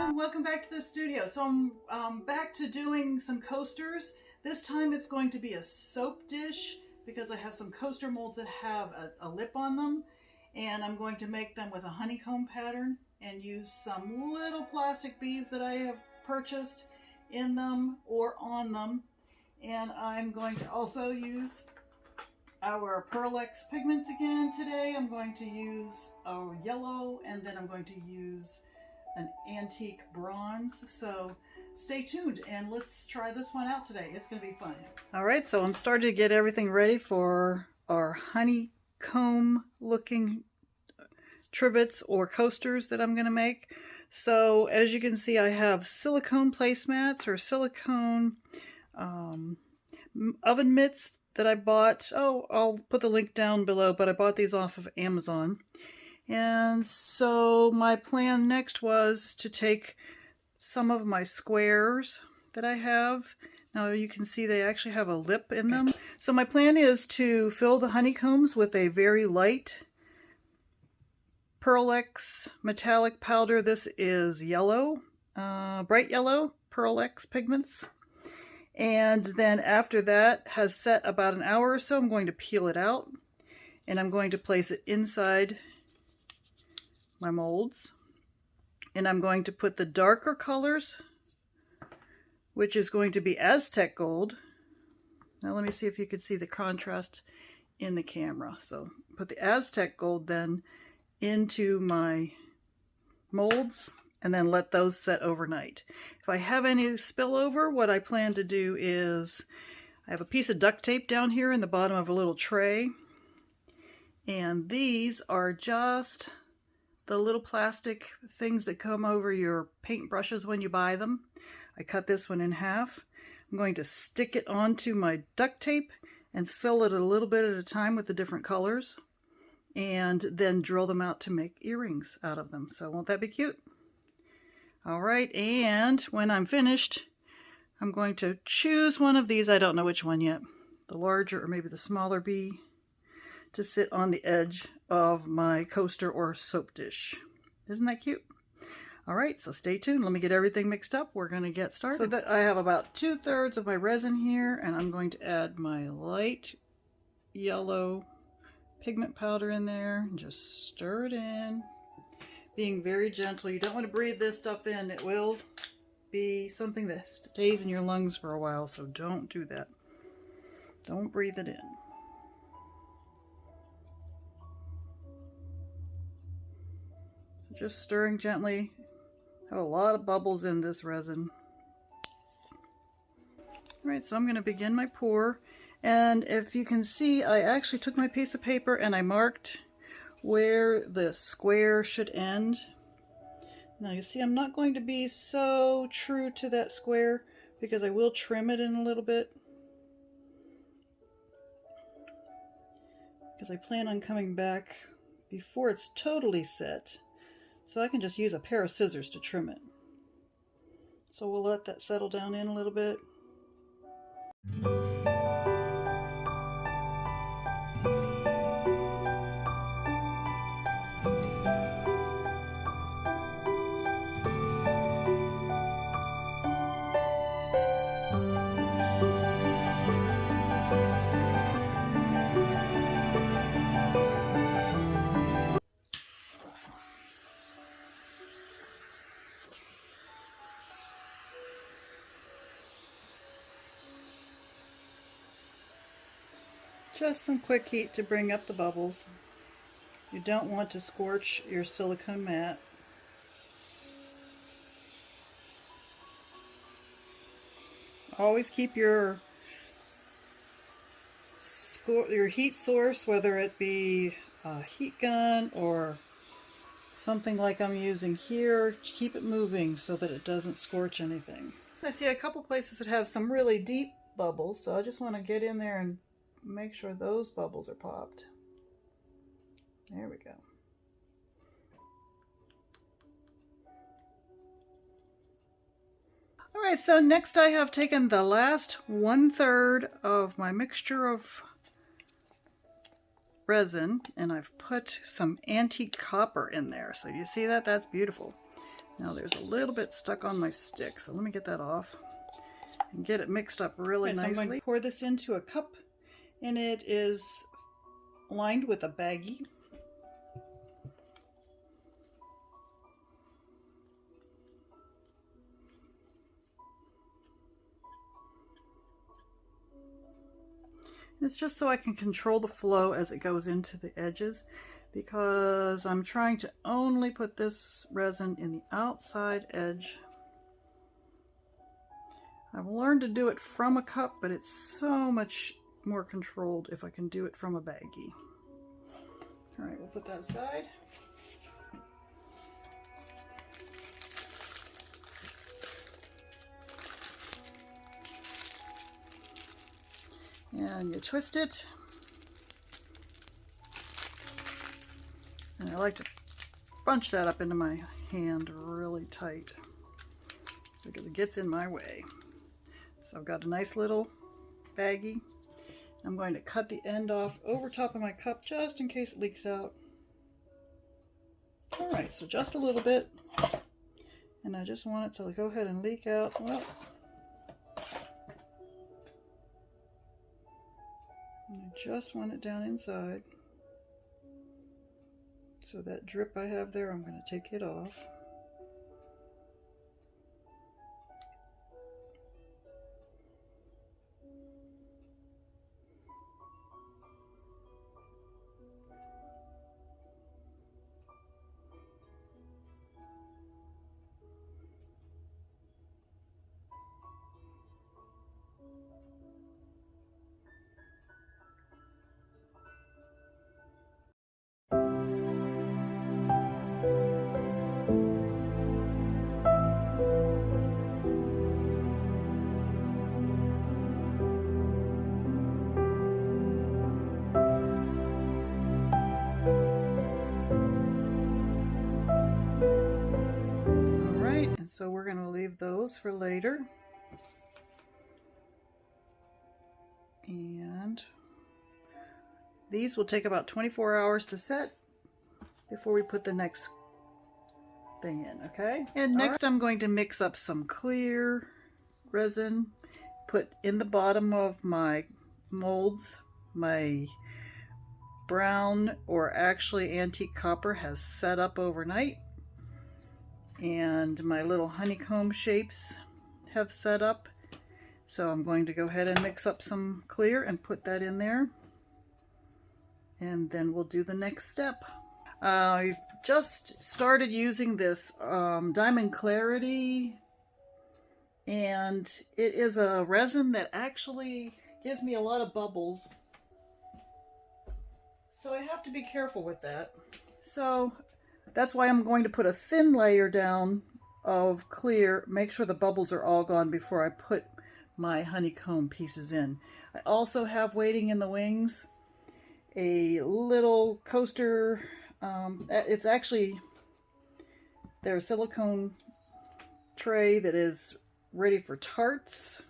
and welcome back to the studio. So I'm back to doing some coasters. This time it's going to be a soap dish because I have some coaster molds that have a lip on them, and I'm going to make them with a honeycomb pattern and use some little plastic beads that I have purchased in them or on them. And I'm going to also use our Pearlex pigments again today. I'm going to use a yellow, and then I'm going to use an antique bronze. So stay tuned and let's try this one out today. It's going to be fun. All right, so I'm starting to get everything ready for our honeycomb looking trivets or coasters that I'm going to make. So as you can see, I have silicone placemats or silicone oven mitts that I bought. Oh, I'll put the link down below, but I bought these off of Amazon. And so my plan next was to take some of my squares that I have. Now you can see they actually have a lip in them. So my plan is to fill the honeycombs with a very light Pearlex metallic powder. This is yellow, bright yellow Pearlex pigments. And then after that has set about an hour or so, I'm going to peel it out and I'm going to place it inside my molds. And I'm going to put the darker colors, which is going to be Aztec Gold. Now let me see if you can see the contrast in the camera. So put the Aztec Gold then into my molds and then let those set overnight. If I have any spillover, what I plan to do is I have a piece of duct tape down here in the bottom of a little tray, and these are just the little plastic things that come over your paint brushes when you buy them. I cut this one in half. I'm going to stick it onto my duct tape and fill it a little bit at a time with the different colors, and then drill them out to make earrings out of them. So won't that be cute? All right, and when I'm finished, I'm going to choose one of these. I don't know which one yet. The larger or maybe the smaller bee to sit on the edge of my coaster or soap dish. Isn't that cute? All right, so stay tuned. Let me get everything mixed up. We're going to get started. So that I have about 2/3 of my resin here, and I'm going to add my light yellow pigment powder in there and just stir it in. Being very gentle. You don't want to breathe this stuff in. It will be something that stays in your lungs for a while, so don't do that. Don't breathe it in. So just stirring gently. Have a lot of bubbles in this resin. Alright, so I'm going to begin my pour. And if you can see, I actually took my piece of paper and I marked where the square should end. Now you see I'm not going to be so true to that square because I will trim it in a little bit, because I plan on coming back before it's totally set, so I can just use a pair of scissors to trim it. So we'll let that settle down in a little bit. Just some quick heat to bring up the bubbles. You don't want to scorch your silicone mat. Always keep your heat source, whether it be a heat gun or something like I'm using here, keep it moving so that it doesn't scorch anything. I see a couple places that have some really deep bubbles, so I just want to get in there and make sure those bubbles are popped. There we go. Alright, so next I have taken the last 1/3 of my mixture of resin and I've put some antique copper in there. So you see that? That's beautiful. Now there's a little bit stuck on my stick, so let me get that off and get it mixed up really nicely. So I'm going to pour this into a cup, and it is lined with a baggie. It's just so I can control the flow as it goes into the edges, because I'm trying to only put this resin in the outside edge. I've learned to do it from a cup, but it's so much more controlled if I can do it from a baggie. All right, we'll put that aside. And you twist it. And I like to bunch that up into my hand really tight because it gets in my way. So I've got a nice little baggie. I'm going to cut the end off over top of my cup just in case it leaks out. All right, so just a little bit. And I just want it to go ahead and leak out. Well, I just want it down inside. So that drip I have there, I'm going to take it off. So we're going to leave those for later. And these will take about 24 hours to set before we put the next thing in, okay? And next I'm going to mix up some clear resin, put in the bottom of my molds. My brown, or actually antique copper, has set up overnight. And my little honeycomb shapes have set up. So I'm going to go ahead and mix up some clear and put that in there. And then we'll do the next step. I've just started using this Diamond Clarity. And it is a resin that actually gives me a lot of bubbles. So I have to be careful with that. So that's why I'm going to put a thin layer down of clear, make sure the bubbles are all gone before I put my honeycomb pieces in. I also have waiting in the wings a little coaster. It's actually their silicone tray that is ready for tarts.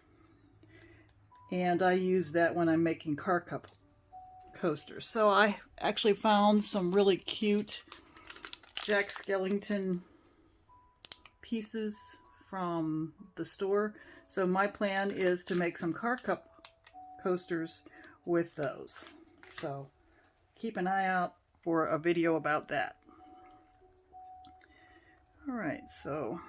And I use that when I'm making car cup coasters. So I actually found some really cute Jack Skellington pieces from the store. So my plan is to make some car cup coasters with those. So keep an eye out for a video about that. All right, so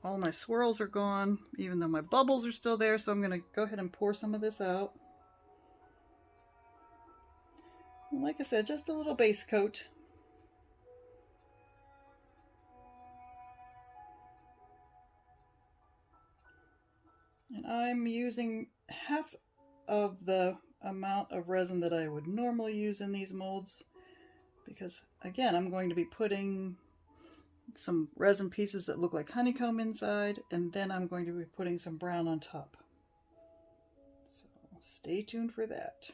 all my swirls are gone, even though my bubbles are still there. So I'm going to go ahead and pour some of this out. Like I said, just a little base coat. And I'm using half of the amount of resin that I would normally use in these molds, because again, I'm going to be putting some resin pieces that look like honeycomb inside, and then I'm going to be putting some brown on top. So stay tuned for that.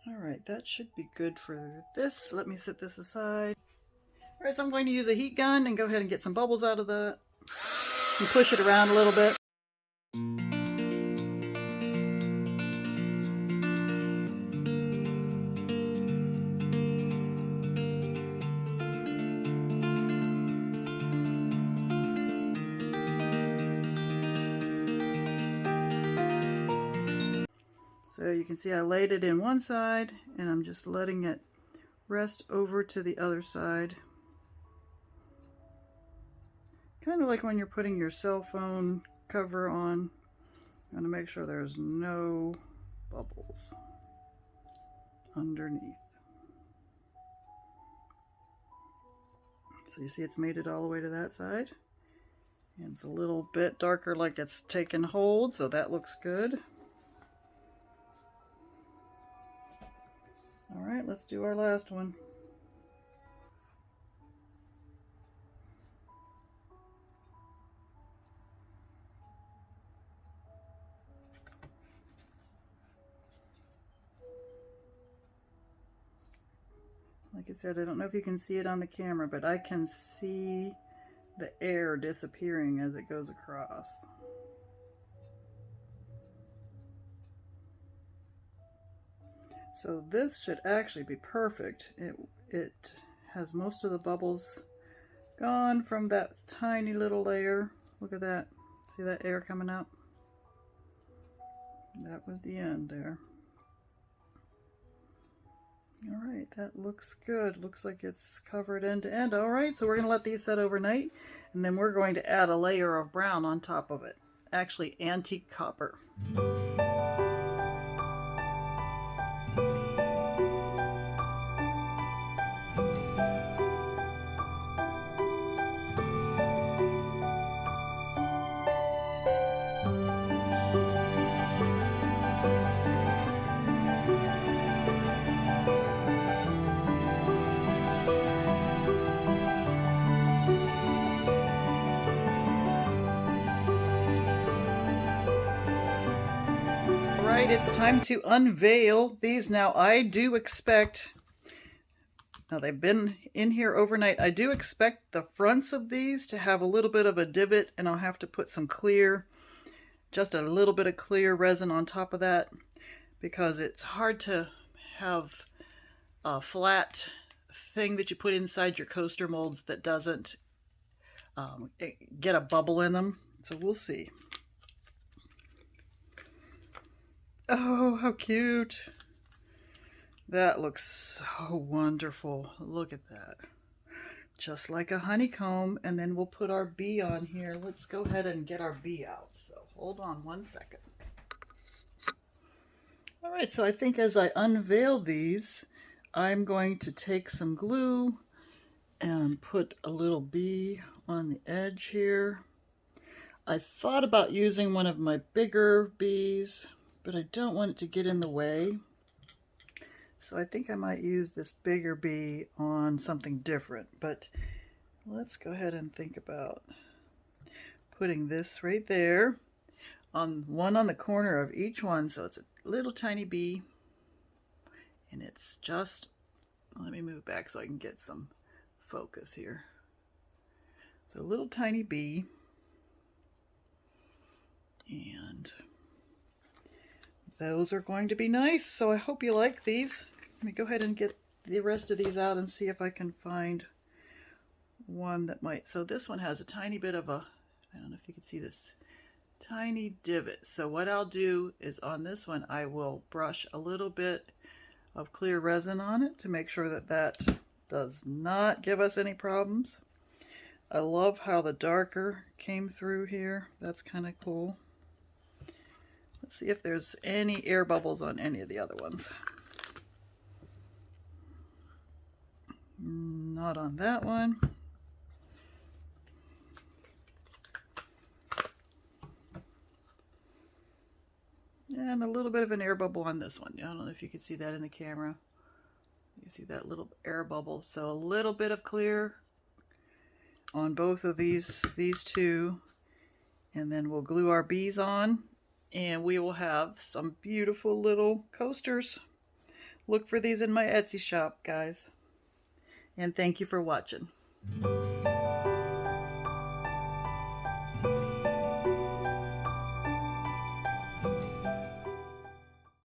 All right, that should be good for this. Let me set this aside. All right, so I'm going to use a heat gun and go ahead and get some bubbles out of that and push it around a little bit. So you can see I laid it in one side and I'm just letting it rest over to the other side. Kind of like when you're putting your cell phone cover on. I'm going to make sure there's no bubbles underneath. So you see it's made it all the way to that side. And it's a little bit darker, like it's taken hold, so that looks good. All right, let's do our last one. Like I said, I don't know if you can see it on the camera, but I can see the air disappearing as it goes across. So this should actually be perfect. It has most of the bubbles gone from that tiny little layer. Look at that. See that air coming out? That was the end there. All right, that looks good. Looks like it's covered end to end. All right, so we're going to let these set overnight, and then we're going to add a layer of brown on top of it. Actually, antique copper. It's time to unveil these. Now I do expect, now they've been in here overnight, I do expect the fronts of these to have a little bit of a divot, and I'll have to put some clear, just a little bit of clear resin on top of that, because it's hard to have a flat thing that you put inside your coaster molds that doesn't get a bubble in them. So we'll see. Oh, how cute. That looks so wonderful. Look at that. Just like a honeycomb. And then we'll put our bee on here. Let's go ahead and get our bee out. So hold on one second. All right, so I think as I unveil these, I'm going to take some glue and put a little bee on the edge here. I thought about using one of my bigger bees, but I don't want it to get in the way. So I think I might use this bigger bee on something different, but let's go ahead and think about putting this right there, on one on the corner of each one, so it's a little tiny bee, and it's just, let me move back so I can get some focus here. So a little tiny bee, and those are going to be nice, so I hope you like these. Let me go ahead and get the rest of these out and see if I can find one that might. So this one has a tiny bit of a, I don't know if you can see this, tiny divot. So what I'll do is on this one, I will brush a little bit of clear resin on it to make sure that that does not give us any problems. I love how the darker came through here. That's kind of cool. Let's see if there's any air bubbles on any of the other ones. Not on that one. And a little bit of an air bubble on this one. I don't know if you can see that in the camera. You see that little air bubble. So a little bit of clear on both of these two. And then we'll glue our bees on. And we will have some beautiful little coasters. Look for these in my Etsy shop, guys. And thank you for watching.